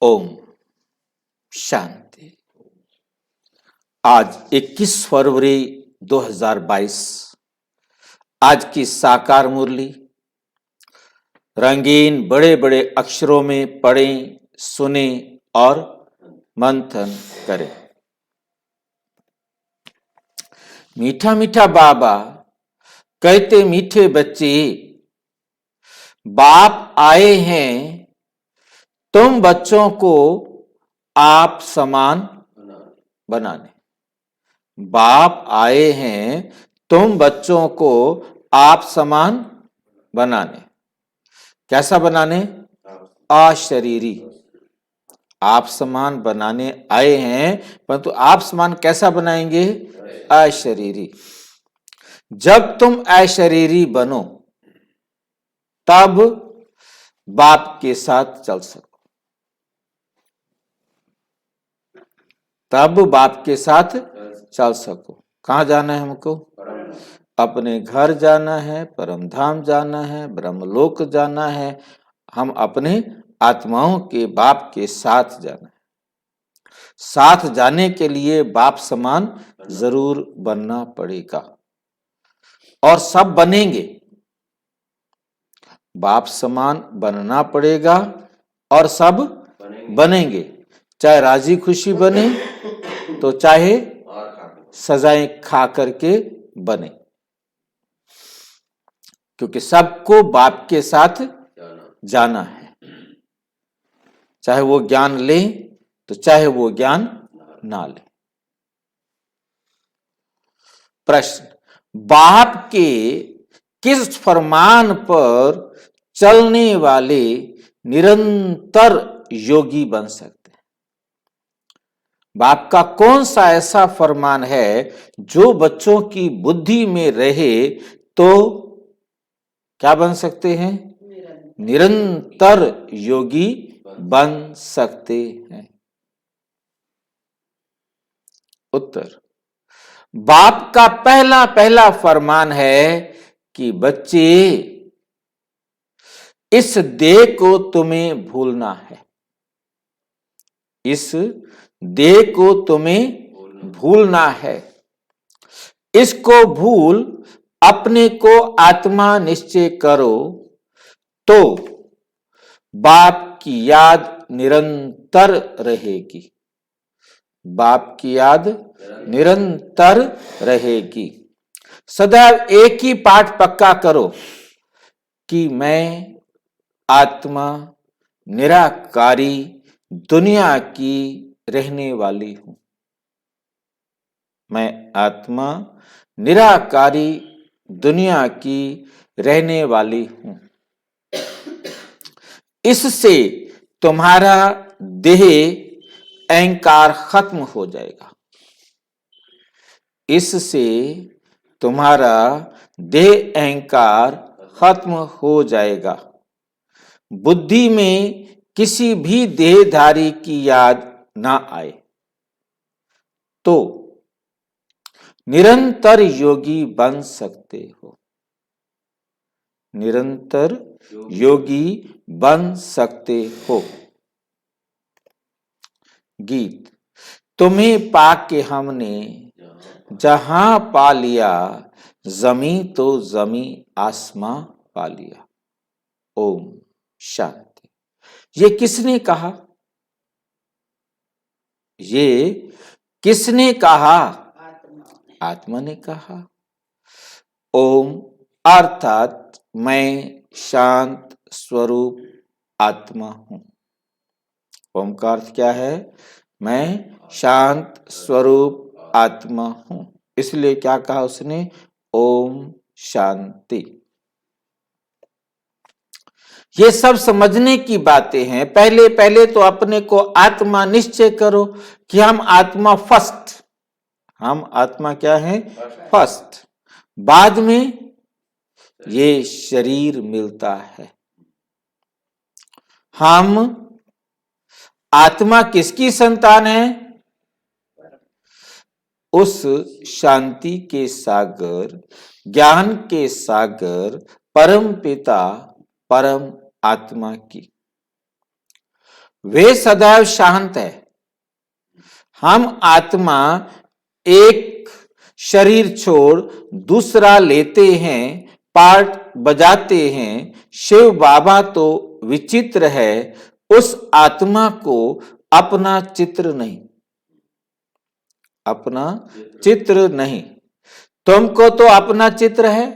ओम शांति। आज 21 फरवरी 2022। आज की साकार मुरली रंगीन बड़े बड़े अक्षरों में पढ़ें, सुने और मंथन करें। मीठा मीठा बाबा कहते, मीठे बच्चे बाप आए हैं तुम बच्चों को आप समान बनाने। बाप आए हैं तुम बच्चों को आप समान बनाने। कैसा बनाने? अशरीरी। आप समान बनाने आए हैं, परंतु आप समान कैसा बनाएंगे? अशरीरी। जब तुम अशरीरी बनो तब बाप के साथ चल सको, तब बाप के साथ चल सको। कहां जाना है हमको? अपने घर जाना है, परम धाम जाना है, ब्रह्मलोक जाना है। हम अपने आत्माओं के बाप के साथ जाना है। साथ जाने के लिए बाप समान जरूर बनना पड़ेगा और सब बनेंगे। बाप समान बनना पड़ेगा और सब बनेंगे। चाहे राजी खुशी बने तो चाहे सजाएं खा करके बने, क्योंकि सबको बाप के साथ जाना है। चाहे वो ज्ञान ले तो चाहे वो ज्ञान ना ले। प्रश्न, बाप के किस फरमान पर चलने वाले निरंतर योगी बन सकते हैं? बाप का कौन सा ऐसा फरमान है जो बच्चों की बुद्धि में रहे तो क्या बन सकते हैं? निरंतर योगी बन सकते हैं। उत्तर, बाप का पहला पहला फरमान है कि बच्चे इस देह को तुम्हें भूलना है। इस देह को तुम्हें भूलना है। इसको भूल अपने को आत्मा निश्चय करो तो बाप की याद निरंतर रहेगी। बाप की याद निरंतर रहेगी। सदैव एक ही पाठ पक्का करो कि मैं आत्मा निराकारी दुनिया की रहने वाली हूं। मैं आत्मा निराकारी दुनिया की रहने वाली हूं। इससे तुम्हारा देह अहंकार खत्म हो जाएगा। इससे तुम्हारा देह अहंकार खत्म हो जाएगा। बुद्धि में किसी भी देहधारी की याद ना आए तो निरंतर योगी बन सकते हो। निरंतर योगी बन सकते हो। गीत, तुम्हें पाके हमने जहां पा लिया, जमी तो जमी आसमां पा लिया। ओम शांति। ये किसने कहा? ये किसने कहा? आत्मा ने कहा। ओम अर्थात मैं शांत स्वरूप आत्मा हूं। ओम का अर्थ क्या है? मैं शांत स्वरूप आत्मा हूं। इसलिए क्या कहा उसने? ओम शांति। ये सब समझने की बातें हैं। पहले पहले तो अपने को आत्मा निश्चय करो कि हम आत्मा फर्स्ट। हम आत्मा क्या है? फर्स्ट। बाद में ये शरीर मिलता है। हम आत्मा किसकी संतान है? उस शांति के सागर, ज्ञान के सागर, परम पिता परम आत्मा की। वे सदैव शांत है। हम आत्मा एक शरीर छोड़ दूसरा लेते हैं, पार्ट बजाते हैं। शिव बाबा तो विचित्र है, उस आत्मा को अपना चित्र नहीं, अपना चित्र नहीं। तुमको तो अपना चित्र है,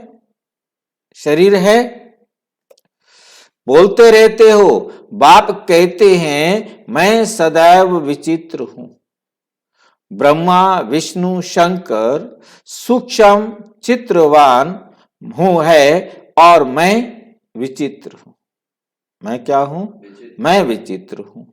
शरीर है, बोलते रहते हो। बाप कहते हैं मैं सदैव विचित्र हूं। ब्रह्मा विष्णु शंकर सूक्ष्म चित्रवान हूं है, और मैं विचित्र हूं। मैं क्या हूं? मैं विचित्र हूं।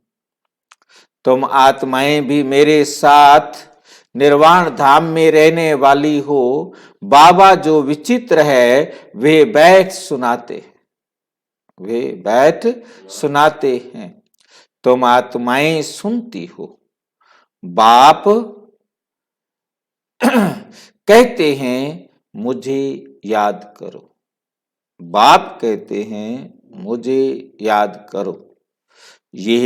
तुम आत्माएं भी मेरे साथ निर्वाण धाम में रहने वाली हो। बाबा जो विचित्र है वे बैठ सुनाते हैं, वे बैठ सुनाते हैं। तुम आत्माएं सुनती हो। बाप कहते हैं मुझे याद करो। बाप कहते हैं मुझे याद करो। यह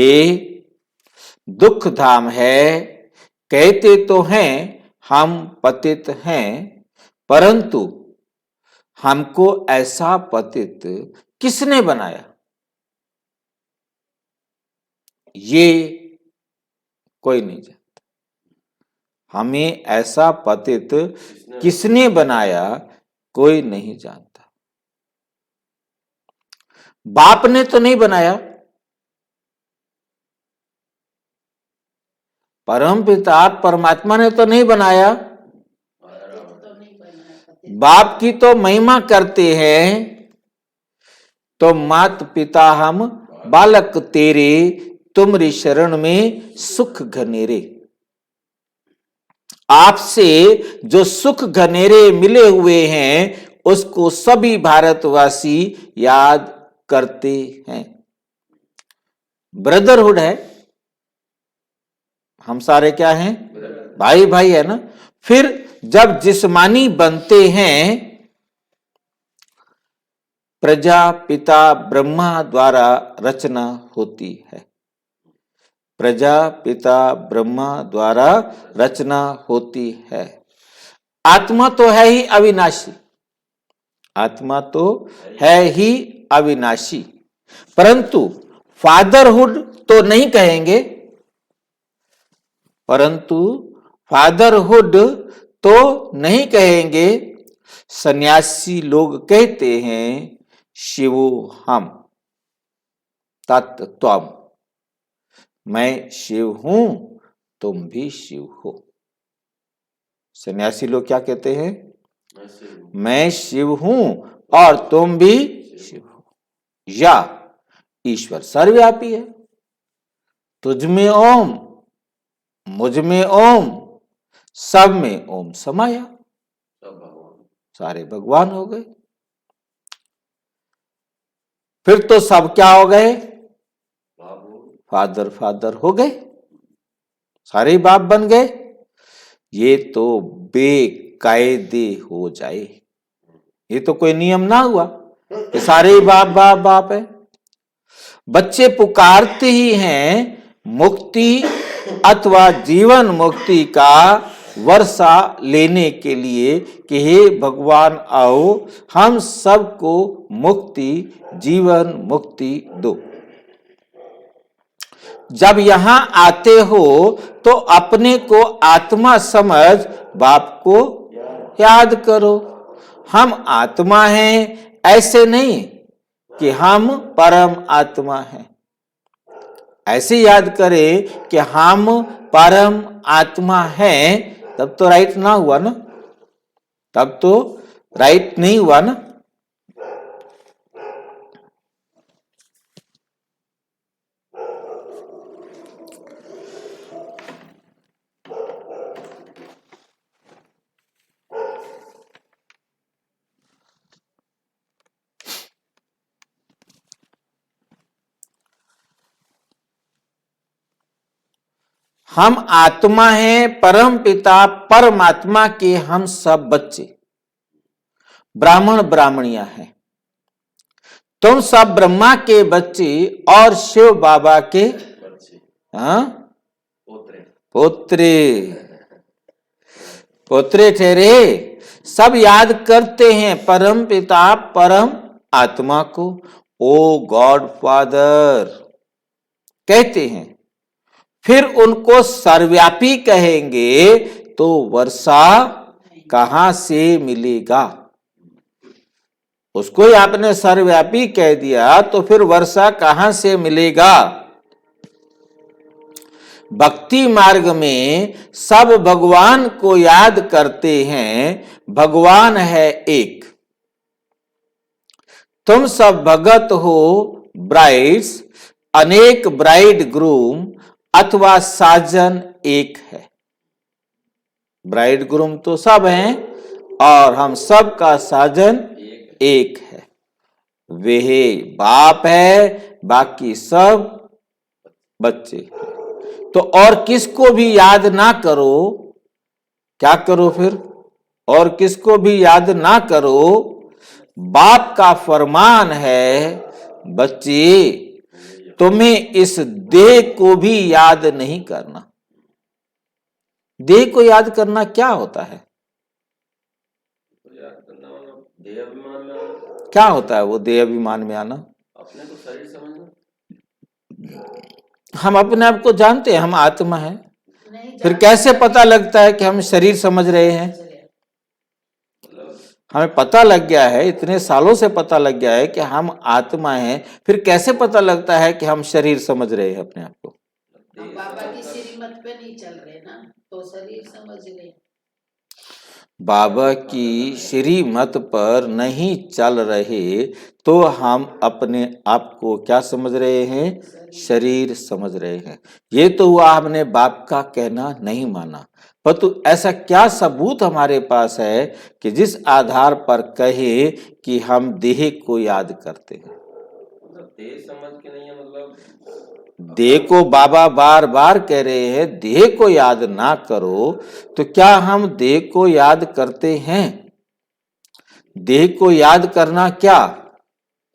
दुख धाम है। कहते तो हैं हम पतित हैं, परंतु हमको ऐसा पतित किसने बनाया, ये कोई नहीं जानता। हमें ऐसा पतित किसने बनाया, कोई नहीं जानता। बाप ने तो नहीं बनाया, परम पिता परमात्मा ने तो नहीं बनाया। बाप की तो महिमा करते हैं। तो मात पिता हम बालक तेरे, तुमरी शरण में सुख घनेरे। आपसे जो सुख घनेरे मिले हुए हैं उसको सभी भारतवासी याद करते हैं। ब्रदरहुड है, हम सारे क्या हैं? भाई भाई है ना। फिर जब जिस्मानी बनते हैं, प्रजा पिता ब्रह्मा द्वारा रचना होती है। प्रजा पिता ब्रह्मा द्वारा रचना होती है। आत्मा तो है ही अविनाशी, आत्मा तो है ही अविनाशी, परंतु फादरहुड तो नहीं कहेंगे, परंतु फादरहुड तो नहीं कहेंगे। सन्यासी लोग कहते हैं शिवो हम तत्त्वम। मैं शिव हूं, तुम भी शिव हो। सन्यासी लोग क्या कहते हैं? मैं शिव हूं और तुम भी शिव हो। या ईश्वर सर्वव्यापी है। तुझ में ओम, मुझ में ओम, सब में ओम समाया, सारे भगवान हो गए। फिर तो सब क्या हो गए? फादर फादर हो गए, सारे बाप बन गए। ये तो बेकायदे हो जाए, ये तो कोई नियम ना हुआ कि सारे बाप बाप बाप है। बच्चे पुकारते ही हैं मुक्ति अथवा जीवन मुक्ति का वर्षा लेने के लिए कि हे भगवान आओ, हम सबको मुक्ति जीवन मुक्ति दो। जब यहां आते हो तो अपने को आत्मा समझ बाप को याद करो। हम आत्मा हैं, ऐसे नहीं कि हम परम आत्मा हैं। ऐसे याद करें कि हम परम आत्मा हैं, तब तो राइट ना हुआ ना, तब तो राइट नहीं हुआ ना। हम आत्मा हैं, परम पिता परमात्मा के हम सब बच्चे, ब्राह्मण ब्राह्मणियां हैं। तुम सब ब्रह्मा के बच्चे और शिव बाबा के हाँ, पोत्रे पोत्रे ठहरे। सब याद करते हैं परम पिता परम आत्मा को, ओ गॉड फादर कहते हैं। फिर उनको सर्वव्यापी कहेंगे तो वर्षा कहां से मिलेगा? उसको ही आपने सर्वव्यापी कह दिया तो फिर वर्षा कहां से मिलेगा? भक्ति मार्ग में सब भगवान को याद करते हैं, भगवान है एक। तुम सब भगत हो ब्राइड्स, अनेक ब्राइड ग्रूम अथवा साजन एक है। ब्राइड ग्रूम तो सब हैं और हम सब का साजन एक है। वह बाप है, बाकी सब बच्चे। तो और किसको भी याद ना करो, क्या करो फिर? और किसको भी याद ना करो, बाप का फरमान है बच्चे तुम्हें इस देह को भी याद नहीं करना। देह को याद करना क्या होता है? क्या होता है वो देह अभिमान में आना? अपने को शरीर समझना। हम अपने आप को जानते हैं हम आत्मा है, फिर कैसे पता लगता है कि हम शरीर समझ रहे हैं? हमें पता लग गया है, इतने सालों से पता लग गया है कि हम आत्मा हैं, फिर कैसे पता लगता है कि हम शरीर समझ रहे हैं अपने आप को? बाबा की श्रीमत पे नहीं चल रहे ना, तो शरीर समझ रहे। बाबा की श्रीमत पर नहीं चल रहे तो हम अपने आप को क्या समझ रहे हैं? शरीर समझ रहे हैं। ये तो हुआ हमने बाप का कहना नहीं माना, परंतु ऐसा क्या सबूत हमारे पास है कि जिस आधार पर कहे कि हम देह को याद करते हैं? देह समझ के नहीं है, मतलब देह को बाबा बार बार कह रहे हैं देह को याद ना करो, तो क्या हम देह को याद करते हैं? देह को याद करना क्या?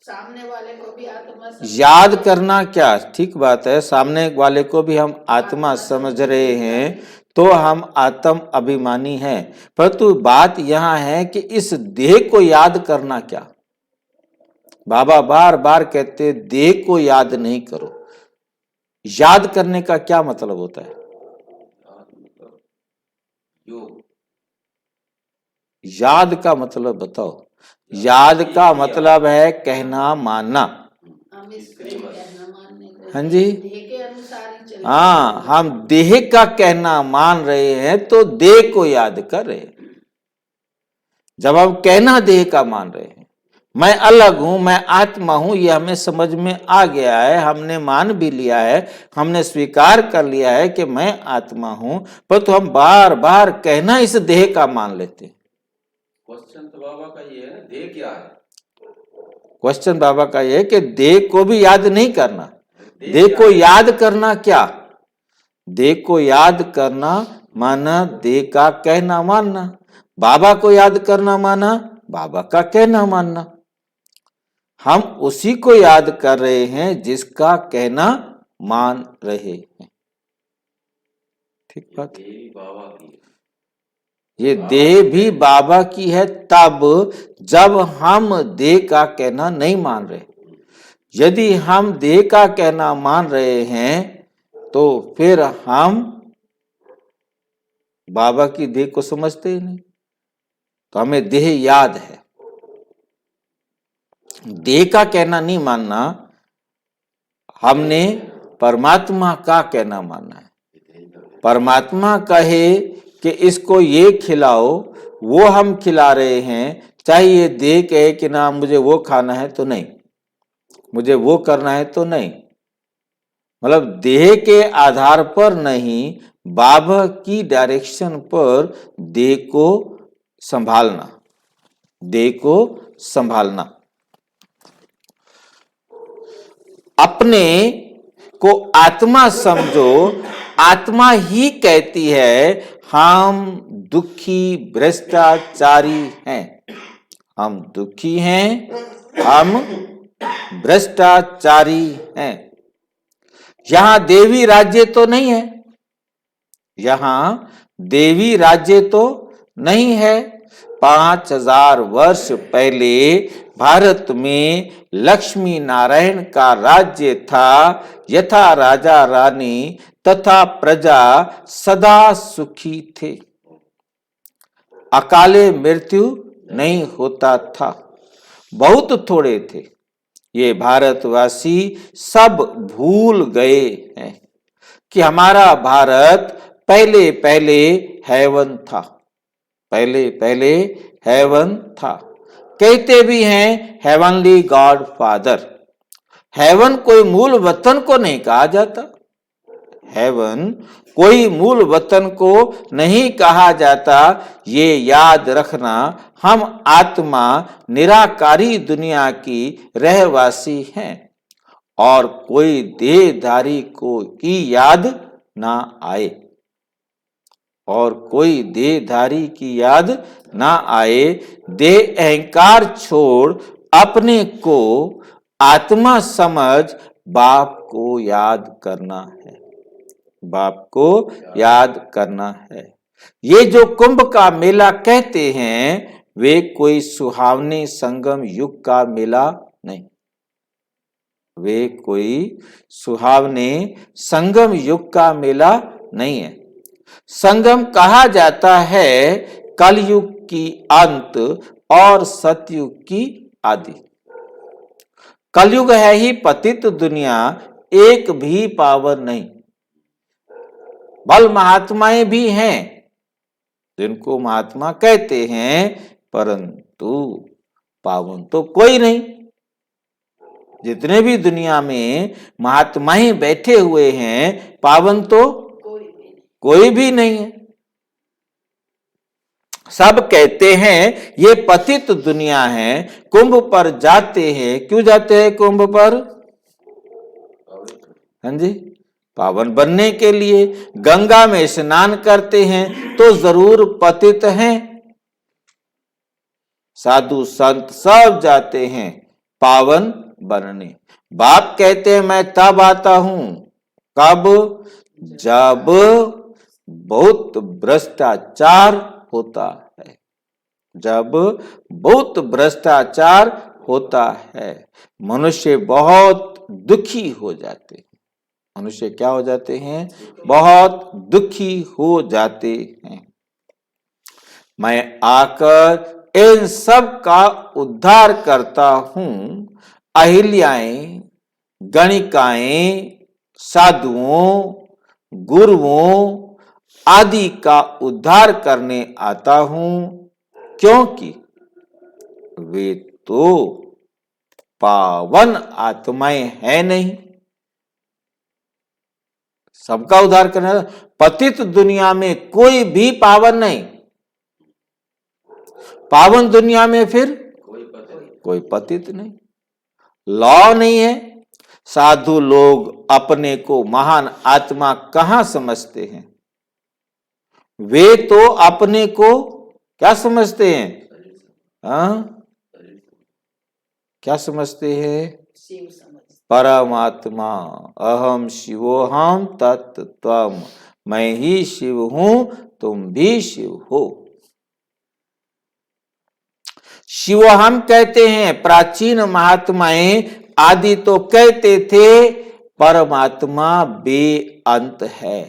सामने वाले को भी आत्मा याद करना क्या? ठीक बात है, सामने वाले को भी हम आत्मा समझ रहे हैं तो हम आत्म अभिमानी हैं, परंतु बात यहां है कि इस देह को याद करना क्या? बाबा बार बार कहते देह को याद नहीं करो। याद करने का क्या मतलब होता है? याद का मतलब बताओ। याद का मतलब है कहना मानना। हाँ जी, हाँ, हम देह का कहना मान रहे हैं तो देह को याद कर रहे हैं। जब हम कहना देह का मान रहे हैं, मैं अलग हूं, मैं आत्मा हूं, यह हमें समझ में आ गया है, हमने मान भी लिया है, हमने स्वीकार कर लिया है कि मैं आत्मा हूं, पर तो हम बार बार कहना इस देह का मान लेते हैं। क्वेश्चन तो बाबा का ये है, देह क्या है? क्वेश्चन बाबा का ये है कि देह को भी याद नहीं करना। देह को याद करना क्या? देह को याद करना माना देह का कहना मानना। बाबा को याद करना माना बाबा का कहना मानना। हम उसी को याद कर रहे हैं जिसका कहना मान रहे हैं। ठीक बात? ये देह भी बाबा की है तब जब हम देह का कहना नहीं मान रहे। यदि हम देह का कहना मान रहे हैं तो फिर हम बाबा की देह को समझते ही नहीं, तो हमें देह याद है। देह का कहना नहीं मानना, हमने परमात्मा का कहना मानना है। परमात्मा कहे कि इसको ये खिलाओ, वो हम खिला रहे हैं, चाहे ये देह कहे कि ना मुझे वो खाना है तो नहीं, मुझे वो करना है तो नहीं। मतलब देह के आधार पर नहीं, बाबा की डायरेक्शन पर देह को संभालना, देह को संभालना। अपने को आत्मा समझो, आत्मा ही कहती है हम दुखी भ्रष्टाचारी हैं, हम दुखी हैं, हम भ्रष्टाचारी हैं। यहां देवी राज्य तो नहीं है, यहां देवी राज्य तो नहीं है। 5000 वर्ष पहले भारत में लक्ष्मी नारायण का राज्य था। यथा राजा रानी तथा प्रजा सदा सुखी थे। अकाले मृत्यु नहीं होता था। बहुत थोड़े थे। ये भारतवासी सब भूल गए हैं कि हमारा भारत पहले पहले हेवन था, पहले पहले हेवन था। कहते भी हैं हेवनली गॉड फादर। हेवन कोई मूल वतन को नहीं कहा जाता, हेवन कोई मूल वतन को नहीं कहा जाता। ये याद रखना, हम आत्मा निराकारी दुनिया की रहवासी हैं और कोई देहधारी को की याद ना आए, और कोई देहधारी की याद ना आए। देह अहंकार छोड़ अपने को आत्मा समझ बाप को याद करना है, बाप को याद करना है। ये जो कुंभ का मेला कहते हैं वे कोई सुहावने संगम युग का मेला नहीं, वे कोई सुहावने संगम युग का मेला नहीं है। संगम कहा जाता है कलयुग की अंत और सतयुग की आदि। कलयुग है ही पतित दुनिया, एक भी पावन नहीं। भल महात्माएं भी हैं जिनको महात्मा कहते हैं, परंतु पावन तो कोई नहीं। जितने भी दुनिया में महात्माएं बैठे हुए हैं, पावन तो कोई भी नहीं है। सब कहते हैं ये पतित दुनिया है। कुंभ पर जाते हैं, क्यों जाते हैं कुंभ पर? हाँ जी, पावन बनने के लिए। गंगा में स्नान करते हैं तो जरूर पतित हैं। साधु संत सब जाते हैं पावन बनने। बाप कहते हैं मैं तब आता हूं, कब? जब बहुत भ्रष्टाचार होता है, जब बहुत भ्रष्टाचार होता है। मनुष्य बहुत दुखी हो जाते हैं। मनुष्य क्या हो जाते हैं? बहुत दुखी हो जाते हैं। मैं आकर इन सब का उद्धार करता हूं। अहिल्याएं, गणिकाएं, साधुओं, गुरुओं आदि का उद्धार करने आता हूं, क्योंकि वे तो पावन आत्माएं हैं नहीं। सबका उद्धार करने, पतित दुनिया में कोई भी पावन नहीं। पावन दुनिया में फिर कोई पतित नहीं। लॉ नहीं है। साधु लोग अपने को महान आत्मा कहां समझते हैं? वे तो अपने को क्या समझते हैं? क्या समझते हैं? परमात्मा। अहम शिवोहम तत्त्वम्। मैं ही शिव हूं, तुम भी शिव हो। शिवोहम कहते हैं। प्राचीन महात्माएं आदि तो कहते थे परमात्मा बेअंत है।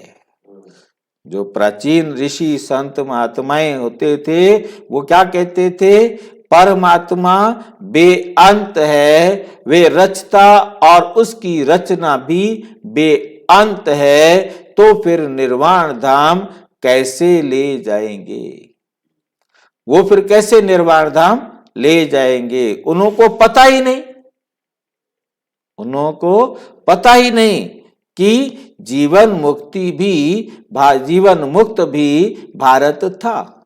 जो प्राचीन ऋषि संत महात्माएं होते थे वो क्या कहते थे? परमात्मा बेअंत है, वे रचता और उसकी रचना भी बेअंत है, तो फिर निर्वाण धाम कैसे ले जाएंगे? वो फिर कैसे निर्वाण धाम ले जाएंगे? उनको पता ही नहीं, उनको पता ही नहीं कि जीवन मुक्ति भी, जीवन मुक्त भी भारत था।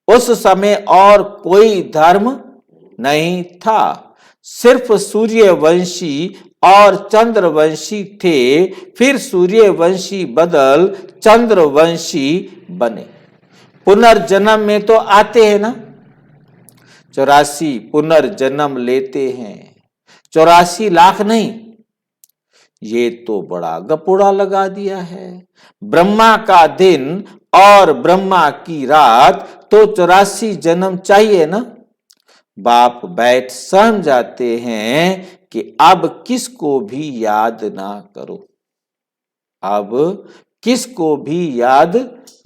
उस समय और कोई धर्म नहीं था, सिर्फ सूर्यवंशी और चंद्रवंशी थे। फिर सूर्यवंशी बदल चंद्रवंशी बने। पुनर्जन्म में तो आते हैं ना, 84 पुनर्जन्म लेते हैं। 84 लाख नहीं, ये तो बड़ा गपोड़ा लगा दिया है। ब्रह्मा का दिन और ब्रह्मा की रात तो 84 जन्म चाहिए ना। बाप बैठ सहम जाते हैं कि अब किसको भी याद ना करो, अब किसको भी याद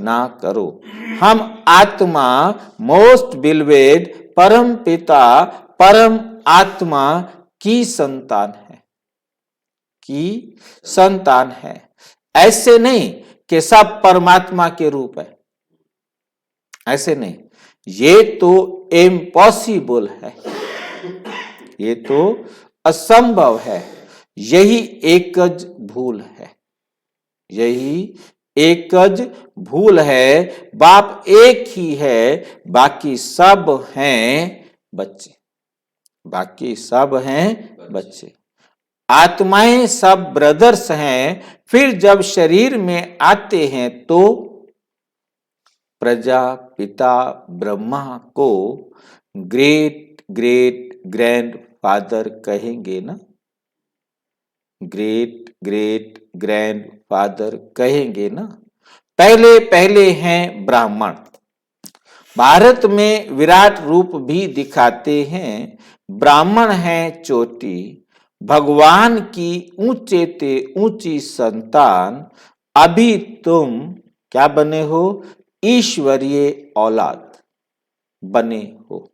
ना करो। हम आत्मा मोस्ट बिलवेड परम पिता परम आत्मा की संतान है, की संतान है। ऐसे नहीं कि सब परमात्मा के रूप है, ऐसे नहीं, ये तो इम्पॉसिबल है, ये तो असंभव है। यही एकज भूल है, यही एकज भूल है। बाप एक ही है, बाकी सब हैं बच्चे, बाकी सब हैं बच्चे। आत्माएं सब ब्रदर्स हैं, फिर जब शरीर में आते हैं तो प्रजापिता ब्रह्मा को ग्रेट ग्रेट ग्रैंड फादर कहेंगे ना, ग्रेट ग्रेट ग्रैंड फादर कहेंगे ना। पहले पहले हैं ब्राह्मण, भारत में विराट रूप भी दिखाते हैं। ब्राह्मण हैं चोटी, भगवान की ऊंचे ते ऊंची संतान। अभी तुम क्या बने हो, ईश्वरीय औलाद बने हो।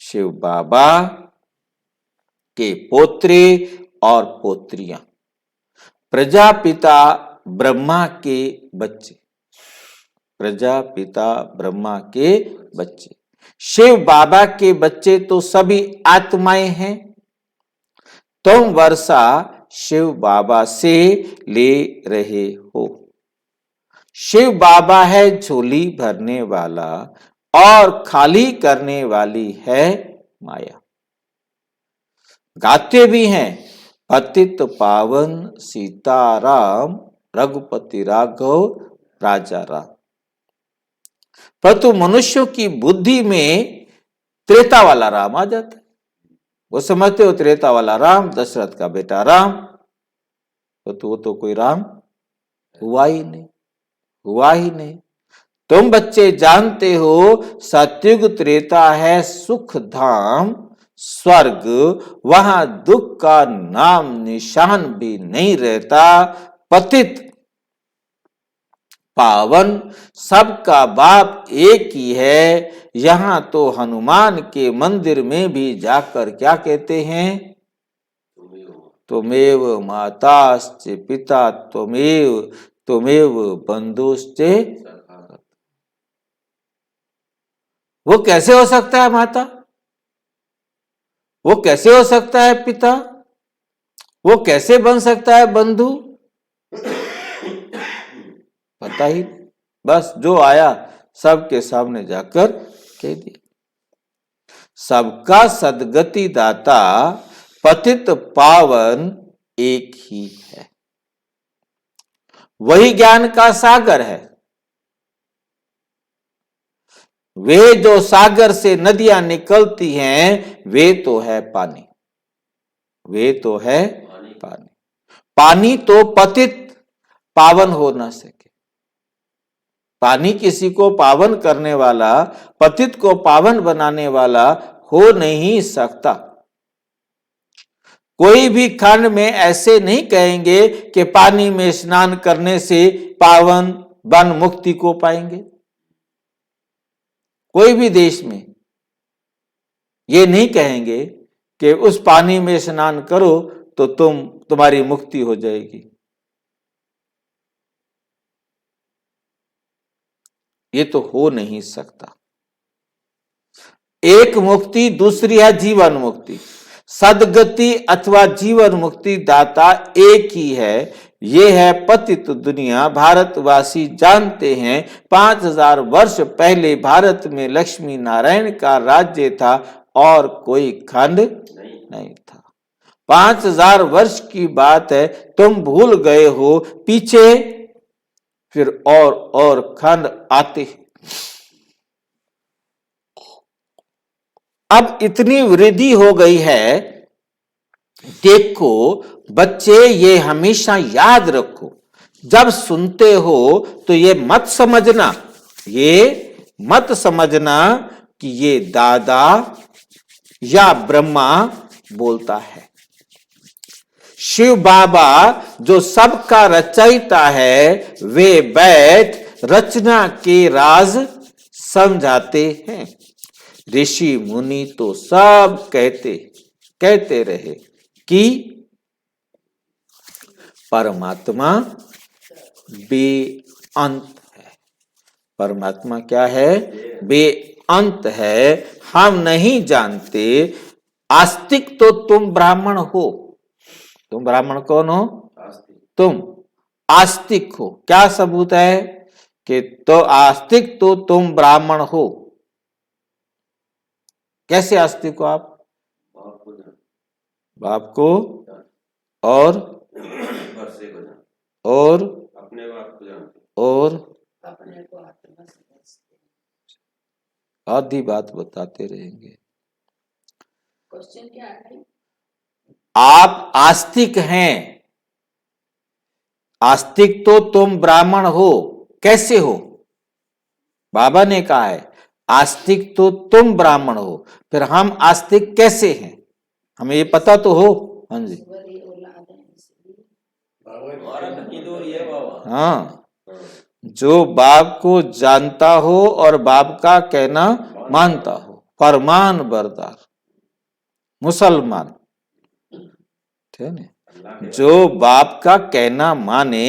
शिव बाबा के पोत्रे और पोत्रियां, प्रजापिता ब्रह्मा के बच्चे, प्रजापिता ब्रह्मा के बच्चे। शिव बाबा के बच्चे तो सभी आत्माएं हैं। तुम वर्षा शिव बाबा से ले रहे हो। शिव बाबा है झोली भरने वाला और खाली करने वाली है माया। गाते भी हैं, पतित पावन सीताराम रघुपति राघव राजा राम। परंतु मनुष्यों की बुद्धि में त्रेता वाला राम आ जाता है। वो समझते हो त्रेता वाला राम दशरथ का बेटा राम, तो वो तो कोई राम हुआ ही नहीं, हुआ ही नहीं। तुम बच्चे जानते हो सतयुग त्रेता है सुख धाम स्वर्ग, वहां दुख का नाम निशान भी नहीं रहता। पतित पावन सबका बाप एक ही है। यहां तो हनुमान के मंदिर में भी जाकर क्या कहते हैं, त्वमेव माताश्च पिता त्वमेव त्वमेव बंधुश्च। वो कैसे हो सकता है माता, वो कैसे हो सकता है पिता, वो कैसे बन सकता है बंधु, पता ही नहीं। बस जो आया सबके सामने जाकर कह दिया। सबका सदगति दाता पतित पावन एक ही है, वही ज्ञान का सागर है। वे जो सागर से नदियां निकलती हैं वे तो है पानी, वे तो है पानी। पानी तो पतित पावन हो ना सके। पानी किसी को पावन करने वाला, पतित को पावन बनाने वाला हो नहीं सकता। कोई भी खंड में ऐसे नहीं कहेंगे कि पानी में स्नान करने से पावन बन मुक्ति को पाएंगे। कोई भी देश में ये नहीं कहेंगे कि उस पानी में स्नान करो तो तुम्हारी मुक्ति हो जाएगी। ये तो हो नहीं सकता। एक मुक्ति, दूसरी है जीवन मुक्ति। सदगति अथवा जीवन मुक्ति दाता एक ही है। ये है पतित दुनिया। भारतवासी जानते हैं 5000 वर्ष पहले भारत में लक्ष्मी नारायण का राज्य था और कोई खंड नहीं था। 5000 वर्ष की बात है, तुम भूल गए हो। पीछे फिर और खंड आते हैं। अब इतनी वृद्धि हो गई है, देखो बच्चे ये हमेशा याद रखो, जब सुनते हो तो ये मत समझना कि ये दादा या ब्रह्मा बोलता है। शिव बाबा जो सबका रचयिता है, वे बैठ रचना के राज समझाते हैं। ऋषि मुनि तो सब कहते रहे कि परमात्मा बेअंत है। परमात्मा क्या है? बेअंत है। हम नहीं जानते। आस्तिक तो तुम ब्राह्मण हो। तुम ब्राह्मण कौन हो? तुम आस्तिक हो। क्या सबूत है कि तो आस्तिक तो तुम ब्राह्मण हो? कैसे आस्तिक हो आप? बाप को और अपने बाप को जानते और अपने को आत्मा समझते। आधी बात बताते रहेंगे। क्वेश्चन क्या है? आप आस्तिक हैं। आस्तिक तो तुम ब्राह्मण हो। कैसे हो? बाबा ने कहा है आस्तिक तो तुम ब्राह्मण हो। फिर हम आस्तिक कैसे हैं? हमें ये पता तो हो। हाँ जी, ईश्वरी औलाद है इसलिए। हाँ। जो बाप को जानता हो और बाप का कहना मानता हो, फरमान बरदार मुसलमान, ठीक है ना। जो बाप का कहना माने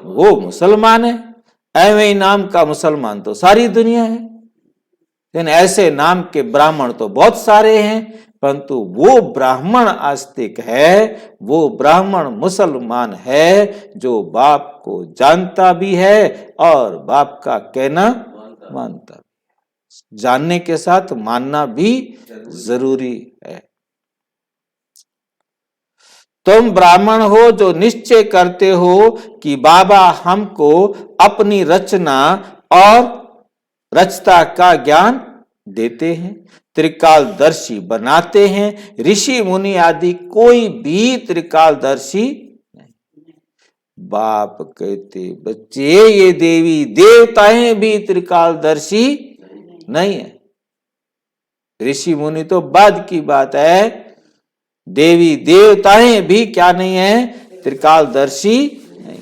वो मुसलमान है। ऐवे नाम का मुसलमान तो सारी दुनिया है। लेकिन ऐसे नाम के ब्राह्मण तो बहुत सारे हैं, परंतु वो ब्राह्मण आस्तिक है, वो ब्राह्मण मुसलमान है जो बाप को जानता भी है और बाप का कहना मानता भी। जानने के साथ मानना भी जरूरी है। तुम ब्राह्मण हो जो निश्चय करते हो कि बाबा हमको अपनी रचना और रचता का ज्ञान देते हैं, त्रिकालदर्शी बनाते हैं। ऋषि मुनि आदि कोई भी त्रिकालदर्शी नहीं। बाप कहते बच्चे ये देवी देवताएं भी त्रिकालदर्शी नहीं है। ऋषि मुनि तो बाद की बात है, देवी देवताएं भी क्या नहीं है? त्रिकालदर्शी नहीं।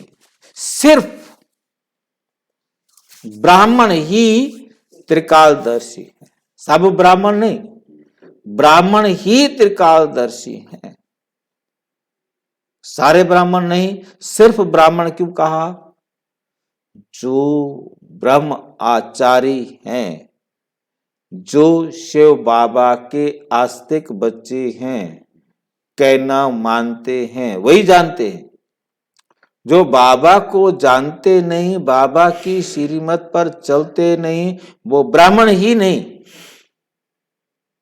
सिर्फ ब्राह्मण ही त्रिकालदर्शी है। सब ब्राह्मण नहीं, ब्राह्मण ही त्रिकालदर्शी हैं। सारे ब्राह्मण नहीं। सिर्फ ब्राह्मण क्यों कहा? जो ब्रह्म आचारी हैं, जो शिव बाबा के आस्तिक बच्चे हैं, कहना मानते हैं, वही जानते हैं। जो बाबा को जानते नहीं, बाबा की श्रीमत पर चलते नहीं, वो ब्राह्मण ही नहीं।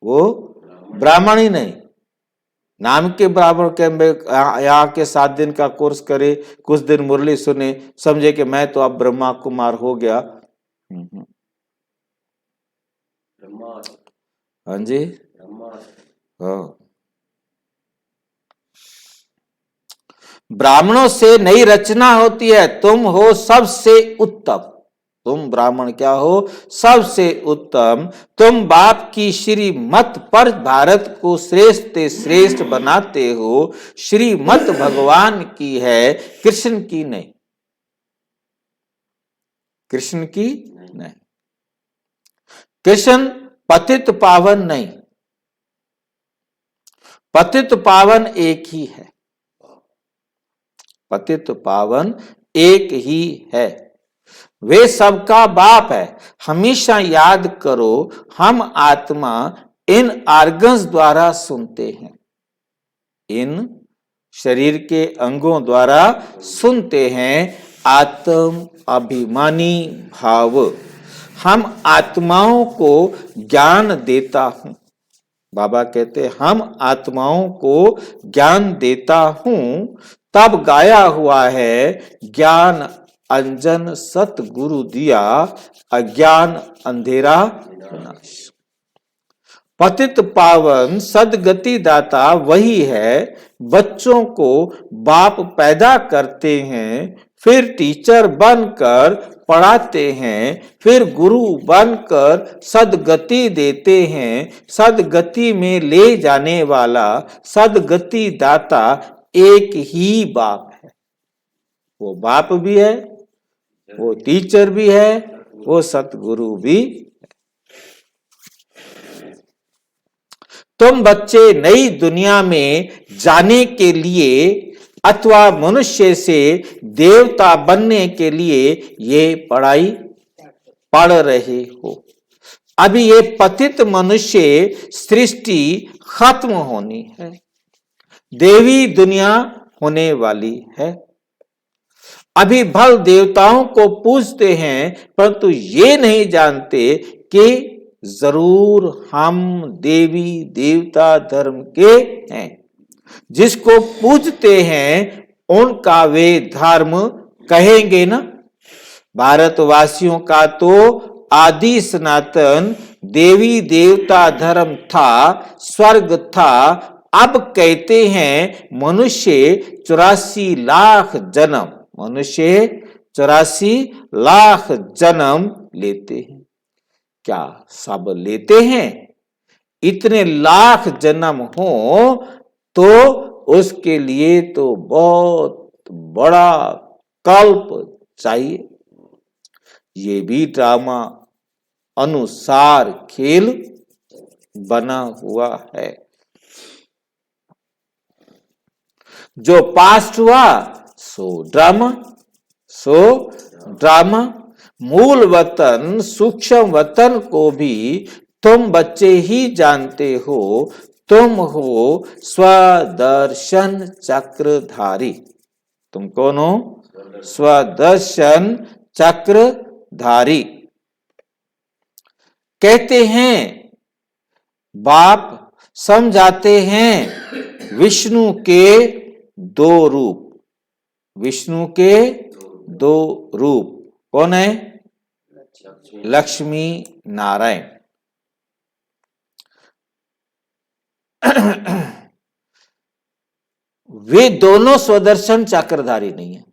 वो ब्राह्मण ही नहीं। नाम के ब्राह्मण के यहाँ के 7 दिन का कोर्स करे, कुछ दिन मुरली सुने, समझे कि मैं तो अब ब्रह्मा कुमार हो गया। हाँ जी, हाँ। ब्राह्मणों से नई रचना होती है। तुम हो सबसे उत्तम। तुम ब्राह्मण क्या हो? सबसे उत्तम। तुम बाप की श्रीमत पर भारत को श्रेष्ठ से श्रेष्ठ बनाते हो। श्रीमत भगवान की है, कृष्ण की नहीं। कृष्ण की नहीं। कृष्ण पतित पावन नहीं। पतित पावन एक ही है। पतित पावन एक ही है। वे सबका बाप है। हमेशा याद करो, हम आत्मा इन आर्गन्स द्वारा सुनते हैं, इन शरीर के अंगों द्वारा सुनते हैं। आत्म अभिमानी भाव। हम आत्माओं को ज्ञान देता हूं। बाबा कहते हम आत्माओं को ज्ञान देता हूं। तब गाया हुआ है ज्ञान अंजन सतगुरु दिया, अज्ञान अंधेरा विनाश। पतित पावन सदगति दाता वही है। बच्चों को बाप पैदा करते हैं, फिर टीचर बनकर पढ़ाते हैं, फिर गुरु बनकर सदगति देते हैं। सदगति में ले जाने वाला सदगति दाता एक ही बाप है। वो बाप भी है, वो टीचर भी है, वो सतगुरु भी। तुम बच्चे नई दुनिया में जाने के लिए अथवा मनुष्य से देवता बनने के लिए ये पढ़ाई पढ़ रहे हो। अभी ये पतित मनुष्य सृष्टि खत्म होनी है, देवी दुनिया होने वाली है। अभी भल देवताओं को पूजते हैं, परंतु ये नहीं जानते कि जरूर हम देवी देवता धर्म के हैं। जिसको पूजते हैं उनका वे धर्म कहेंगे ना। भारतवासियों का तो आदि सनातन देवी देवता धर्म था, स्वर्ग था। अब कहते हैं मनुष्य 84 लाख जन्म, मनुष्य 84 लाख जन्म लेते हैं। क्या सब लेते हैं? इतने लाख जन्म हो तो उसके लिए तो बहुत बड़ा कल्प चाहिए। ये भी ड्रामा अनुसार खेल बना हुआ है। जो पास्ट हुआ सो ड्रामा। मूल वतन सूक्ष्म वतन को भी तुम बच्चे ही जानते हो। तुम हो स्वदर्शन चक्रधारी। तुम कौन हो? स्वदर्शन चक्रधारी। कहते हैं बाप समझाते हैं विष्णु के 2 रूप। विष्णु के 2 रूप कौन है? लक्ष्मी नारायण। वे दोनों स्वदर्शन चक्रधारी नहीं है।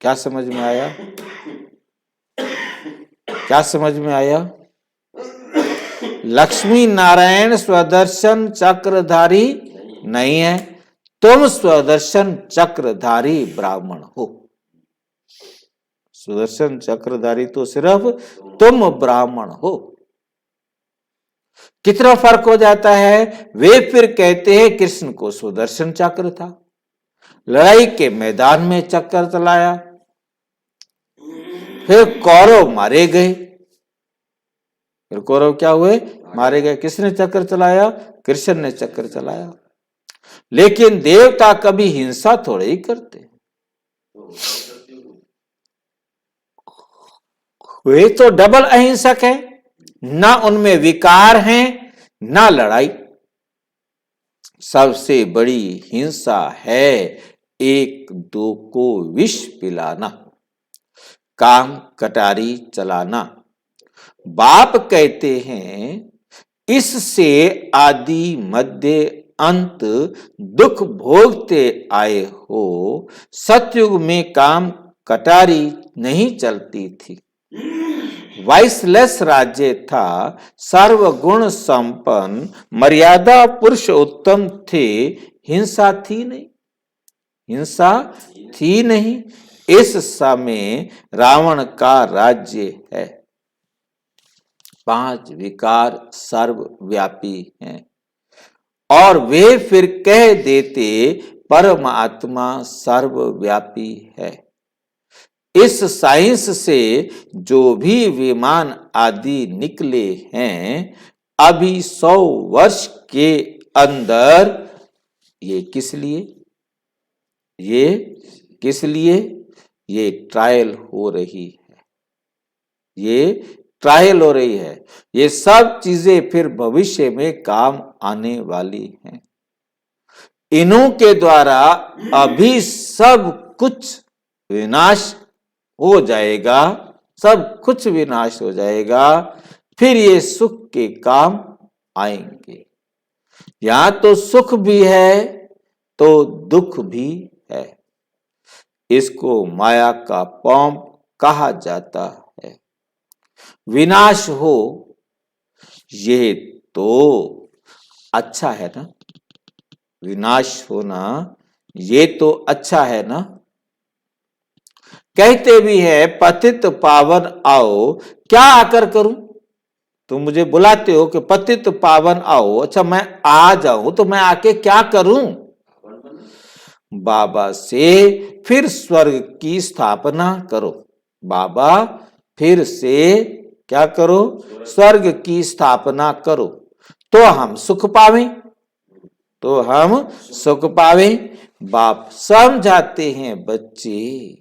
क्या समझ में आया? क्या समझ में आया? लक्ष्मी नारायण स्वदर्शन चक्रधारी नहीं है। तुम स्वदर्शन चक्रधारी ब्राह्मण हो। सुदर्शन चक्रधारी तो सिर्फ तुम ब्राह्मण हो। कितना फर्क हो जाता है। वे फिर कहते हैं कृष्ण को सुदर्शन चक्र था, लड़ाई के मैदान में चक्कर चलाया, फिर कौरव मारे गए। फिर कौरव क्या हुए? मारे गए। किसने चक्कर चलाया? कृष्ण ने चक्कर चलाया। लेकिन देवता कभी हिंसा थोड़े ही करते। वे तो डबल अहिंसक है। ना उनमें विकार हैं, ना लड़ाई। सबसे बड़ी हिंसा है एक दो को विष पिलाना, काम कटारी चलाना। बाप कहते हैं इससे आदि मध्य अंत दुख भोगते आए हो। सतयुग में काम कटारी नहीं चलती थी। वाइसलेस राज्य था, सर्वगुण संपन्न, मर्यादा पुरुष उत्तम थे। हिंसा थी नहीं, हिंसा थी नहीं। इस समय रावण का राज्य है। 5 विकार सर्वव्यापी हैं और वे फिर कह देते परमात्मा सर्वव्यापी है। इस साइंस से जो भी विमान आदि निकले हैं अभी 100 वर्ष के अंदर, ये किस लिए? ये किस लिए? ये ट्रायल हो रही है। ये ट्रायल हो रही है। ये सब चीजें फिर भविष्य में काम आने वाली हैं। इन्हों के द्वारा अभी सब कुछ विनाश हो जाएगा, सब कुछ विनाश हो जाएगा। फिर ये सुख के काम आएंगे। यहां तो सुख भी है तो दुख भी है। इसको माया का पौंप कहा जाता है। विनाश हो ये तो अच्छा है ना, विनाश होना ये तो अच्छा है ना। कहते भी है पतित पावन आओ, क्या आकर करूं। तुम मुझे बुलाते हो कि पतित पावन आओ, अच्छा मैं आ जाऊं तो मैं आके क्या करूं। बाबा से फिर स्वर्ग की स्थापना करो। बाबा फिर से क्या करो, स्वर्ग की स्थापना करो तो हम सुख पावें, तो हम सुख पावें। बाप समझाते हैं बच्चे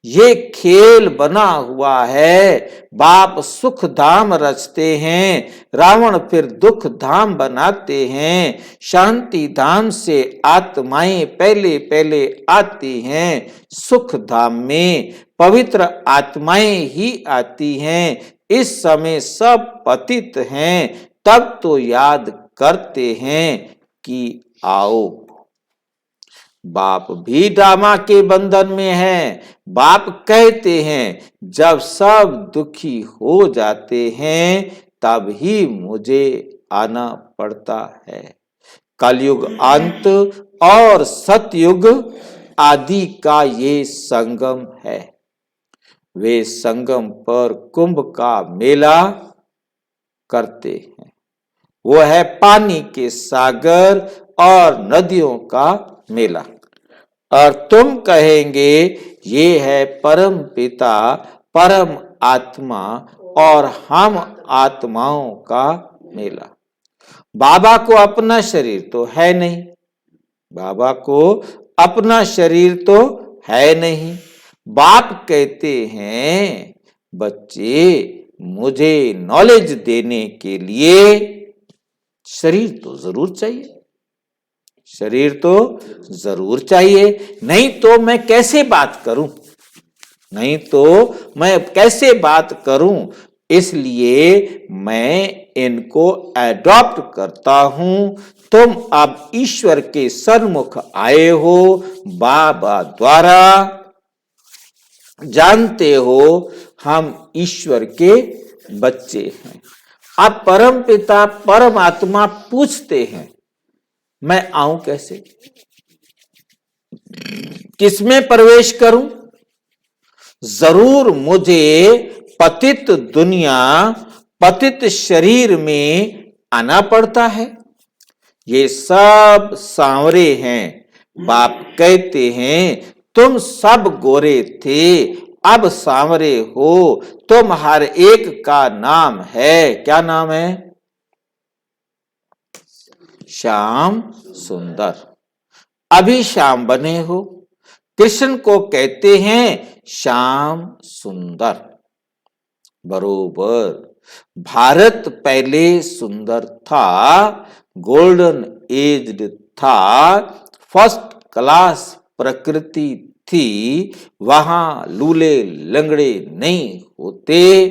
ये खेल बना हुआ है, बाप सुख धाम रचते हैं, रावण फिर दुख धाम बनाते हैं। शांति धाम से आत्माएं पहले पहले आती हैं, सुख धाम में पवित्र आत्माएं ही आती हैं। इस समय सब पतित हैं, तब तो याद करते हैं कि आओ। बाप भी ड्रामा के बंधन में है। बाप कहते हैं जब सब दुखी हो जाते हैं तब ही मुझे आना पड़ता है। कलयुग अंत और सतयुग आदि का ये संगम है। वे संगम पर कुंभ का मेला करते हैं। वो है पानी के सागर और नदियों का मेला। और तुम कहेंगे ये है परम पिता परम आत्मा और हम आत्माओं का मेला। बाबा को अपना शरीर तो है नहीं, बाबा को अपना शरीर तो है नहीं। बाप कहते हैं बच्चे मुझे नॉलेज देने के लिए शरीर तो जरूर चाहिए, शरीर तो जरूर चाहिए, नहीं तो मैं कैसे बात करूं, नहीं तो मैं कैसे बात करूं। इसलिए मैं इनको एडॉप्ट करता हूं। तुम अब ईश्वर के सन्मुख आए हो बाबा द्वारा, जानते हो हम ईश्वर के बच्चे हैं। अब परम पिता परमात्मा पूछते हैं मैं आऊं कैसे, किसमें प्रवेश करूं। जरूर मुझे पतित दुनिया पतित शरीर में आना पड़ता है। ये सब सांवरे हैं। बाप कहते हैं तुम सब गोरे थे अब सांवरे हो। तुम हर एक का नाम है, क्या नाम है, श्याम सुंदर। अभी श्याम बने हो। कृष्ण को कहते हैं श्याम सुंदर। बरोबर भारत पहले सुंदर था, गोल्डन एज्ड था, फर्स्ट क्लास प्रकृति थी, वहां लूले लंगड़े नहीं होते।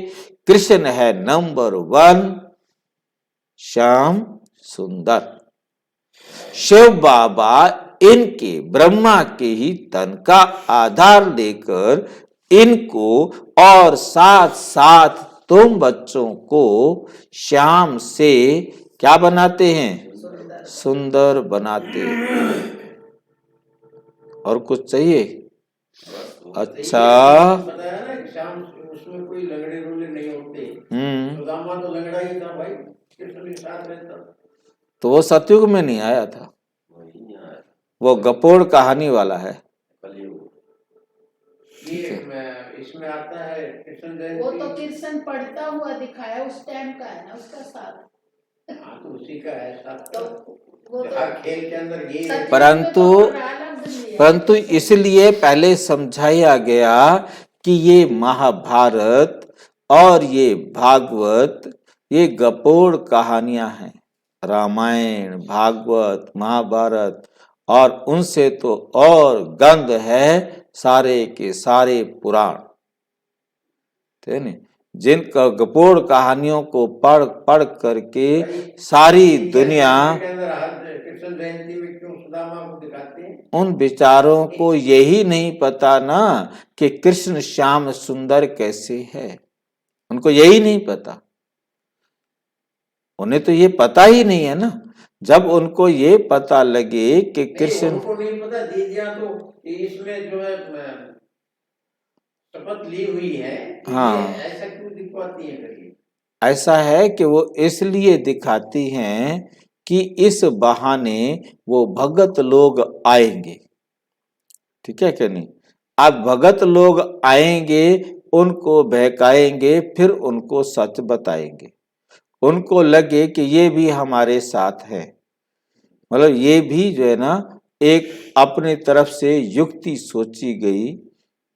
कृष्ण है नंबर 1 श्याम सुंदर। शिव बाबा इनके ब्रह्मा के ही तन का आधार लेकर इनको और साथ साथ तुम बच्चों को श्याम से क्या बनाते हैं, सुंदर बनाते हैं। और कुछ चाहिए? अच्छा बताया ना कि शाम उसमें कोई लंगड़े लूले नहीं होते। सुदामा तो लंगड़ा ही था भाई, कृष्ण के साथ रहता। तो वो सतयुग में नहीं आया था, वो गपोड़ कहानी वाला है। इसमें आता है कृष्ण जयंती, वो तो कृष्ण पढ़ता हुआ दिखाया उस टाइम का है ना, उसका साथ। हाँ तो उसी का है साथ। तो वो तो हर खेल के अंदर ये है। परंतु इसलिए पहले समझाया गया कि ये महाभारत और ये भागवत ये गपोड़ कहानियां हैं। रामायण भागवत महाभारत और उनसे तो और गंध है सारे के सारे पुराण, जिन गपोड़ कहानियों को पढ़ पढ़ करके सारी दुनिया के अंदर हर कृष्ण जयंती में क्यों सुदामा को दिखाते हैं? उन विचारों को यही नहीं पता ना कि कृष्ण श्याम सुंदर कैसे है, उनको यही नहीं पता, उन्हें तो ये पता ही नहीं है ना। जब उनको ये पता लगे कि कृष्ण, उनको नहीं पता, दीदियां तो इसमें जो है शपथ ली हुई है, हाँ, ये ऐसा क्यों दिखवाती है करिए? ऐसा है कि वो इसलिए दिखाती हैं कि इस बहाने वो भगत लोग आएंगे, ठीक है कि नहीं। अब भगत लोग आएंगे, उनको बहकाएंगे, फिर उनको सच बताएंगे, उनको लगे कि ये भी हमारे साथ है, मतलब ये भी जो है ना एक अपने तरफ से युक्ति सोची गई,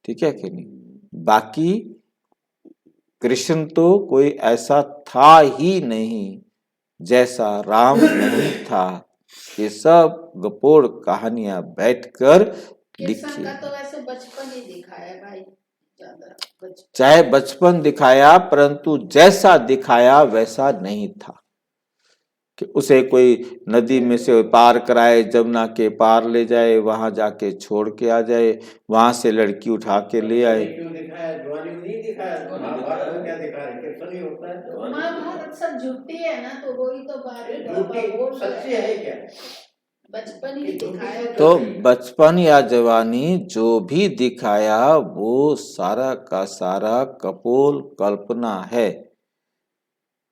ठीक है कि नहीं। बाकी कृष्ण तो कोई ऐसा था ही नहीं जैसा राम नहीं था। ये सब गपोड़ कहानियां बैठकर कृष्ण लिखी, का तो वैसे बचपन ही दिखाया भाई, ज्यादा बचपन। चाहे बचपन दिखाया, परंतु जैसा दिखाया वैसा नहीं था कि उसे कोई नदी में से पार कराए, जमुना के पार ले जाए, वहां जाके छोड़ के आ जाए, वहां से लड़की उठा के ले आए। क्यों दिखाया? जवानी में नहीं दिखाया, महाभारत में क्या दिखा रहे? कृष्ण ही होता है। महाभारत सब झूठी है ना, तो वही तो झूठी बोल सच्ची है क्या? बचपन ही दिखाया। तो बचपन या जवानी जो भी दिखाया वो सारा का सारा कपोल कल्पना है,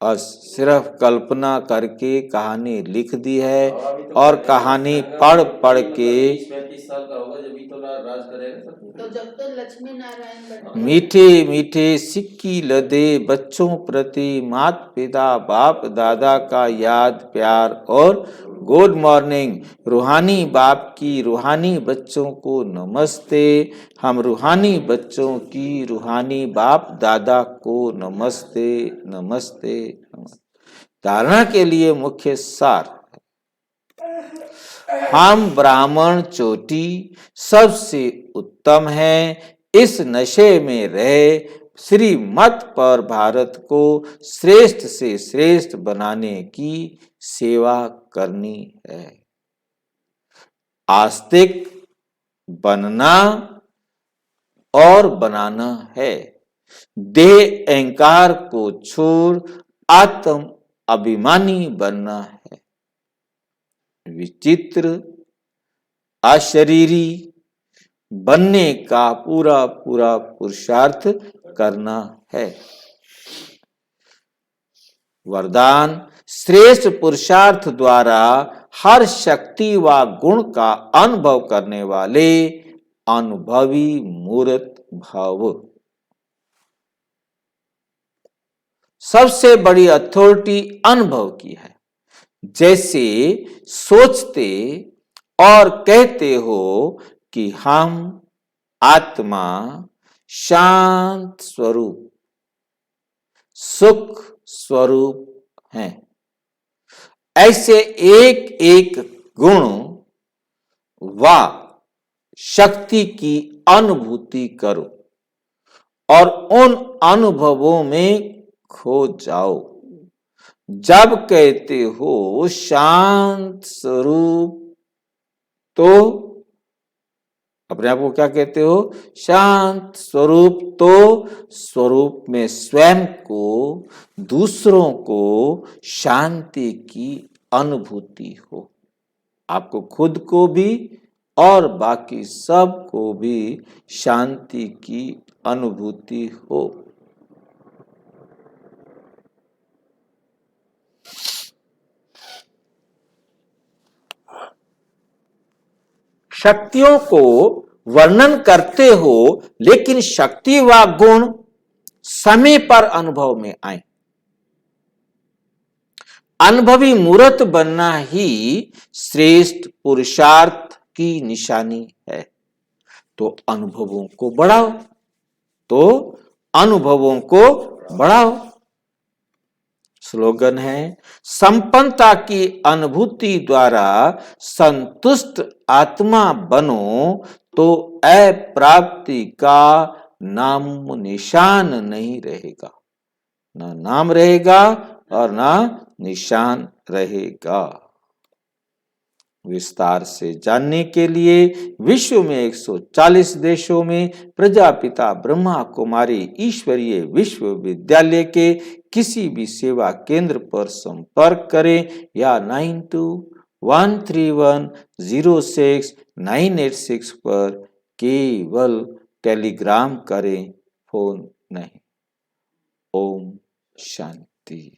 और सिर्फ कल्पना करके कहानी लिख दी है, और कहानी पढ़ पढ़ के 30-35 साल का होगा जब भी तो राज करेगा सब। तो जब तो लक्ष्मी नारायण बैठे, मीठे मीठे सिक्की लदे बच्चों प्रति माता पिता बाप दादा का याद प्यार और गुड मॉर्निंग, रूहानी बाप की रूहानी बच्चों को नमस्ते, हम रूहानी बच्चों की रूहानी बाप दादा को नमस्ते नमस्ते नमस्ते। धारणा के लिए मुख्य सार, हम ब्राह्मण चोटी सबसे उत्तम हैं, इस नशे में रहे श्रीमत पर भारत को श्रेष्ठ से श्रेष्ठ बनाने की सेवा करनी है। आस्तिक बनना और बनाना है, देह अहंकार को छोड़ आत्म अभिमानी बनना है, विचित्र अशरीरी बनने का पूरा पूरा पुरुषार्थ करना है। वरदान, श्रेष्ठ पुरुषार्थ द्वारा हर शक्ति व गुण का अनुभव करने वाले अनुभवी मूर्त भाव। सबसे बड़ी अथॉरिटी अनुभव की है। जैसे सोचते और कहते हो कि हम आत्मा शांत स्वरूप सुख स्वरूप हैं, ऐसे एक एक गुण व शक्ति की अनुभूति करो और उन अनुभवों में खो जाओ। जब कहते हो शांत स्वरूप, तो अपने आप को क्या कहते हो? शांत स्वरूप। तो स्वरूप में स्वयं को, दूसरों को शांति की अनुभूति हो, आपको खुद को भी और बाकी सब को भी शांति की अनुभूति हो। शक्तियों को वर्णन करते हो, लेकिन शक्ति व गुण समय पर अनुभव में आए। अनुभवी मूर्त बनना ही श्रेष्ठ पुरुषार्थ की निशानी है। तो अनुभवों को बढ़ाओ, तो अनुभवों को बढ़ाओ। स्लोगन है, संपन्नता की अनुभूति द्वारा संतुष्ट आत्मा बनो तो अप्राप्ति का नाम निशान नहीं रहेगा। ना नाम रहेगा और ना निशान रहेगा। विस्तार से जानने के लिए विश्व में 140 देशों में प्रजापिता ब्रह्मा कुमारी ईश्वरीय विश्वविद्यालय के किसी भी सेवा केंद्र पर संपर्क करें या 9213106986 पर केवल टेलीग्राम करें, फोन नहीं। ओम शांति।